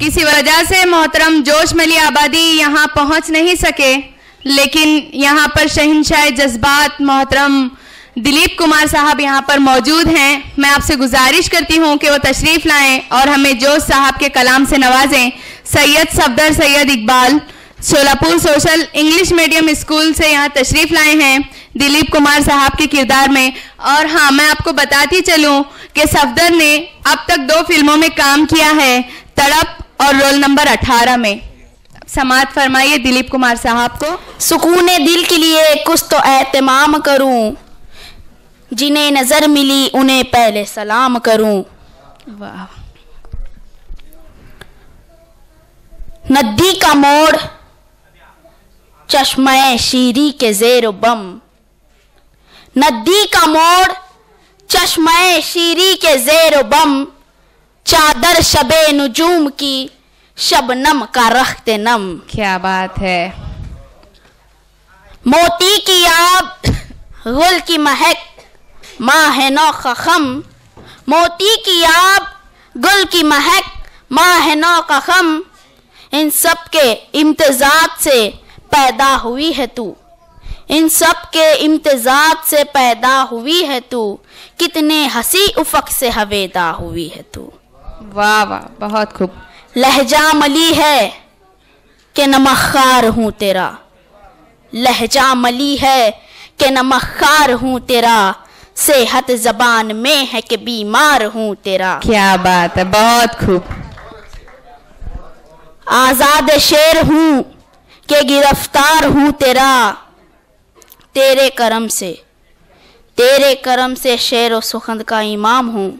किसी वजह से मोहतरम जोशमली आबादी यहाँ पहुँच नहीं सके, लेकिन यहाँ पर शहंशाह जज्बात मोहतरम दिलीप कुमार साहब यहाँ पर मौजूद हैं। मैं आपसे गुजारिश करती हूँ कि वो तशरीफ़ लाएं और हमें जोश साहब के कलाम से नवाजें। Syed Safdar Syed Iqbal Sholapur social English medium school से यहाँ तशरीफ़ लाए हैं दिलीप कुमार साहब के किरदार में। और हाँ, मैं आपको बताती चलूँ कि सफदर ने अब तक 2 फिल्मों में काम किया है, तड़प और रोल नंबर 18 में। समाअत फरमाइए दिलीप कुमार साहब को। सुकूने दिल के लिए कुछ तो एहतमाम करूं, जिन्हें नजर मिली उन्हें पहले सलाम करूं। वाह। नदी का मोड़ चश्मे शीरी के ज़ेर बम, नदी का मोड़ चश्मे शीरी के ज़ेर बम, चादर शबे नुजूम की शबनम का रख्ते नम। क्या बात है। मोती की आब गुल की महक माँ है नौ का खम, मोती की आब गुल की महक माँ है नौ का खम, इन सब के इम्तिजाज से पैदा हुई है तू, इन सब के इम्तिजाज से पैदा हुई है तू, कितने हंसी उफक से हवेदा हुई है तू। वाह वाह, बहुत खूब। लहजा मली है कि नमखार हूँ तेरा, लहजा मली है कि नमखार हूँ तेरा, सेहत जबान में है कि बीमार हूँ तेरा। क्या बात है, बहुत खूब। आजाद शेर हूँ कि गिरफ्तार हूँ तेरा, तेरे करम से शेर व सुखंद का इमाम हूँ,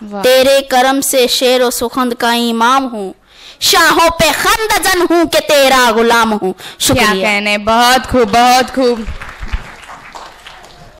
तेरे करम से शेर व सुखंद का इमाम हूँ, शाहों पे खंदजन हूँ कि तेरा गुलाम हूँ। शुक्रिया। क्या कहने, बहुत खूब बहुत खूब।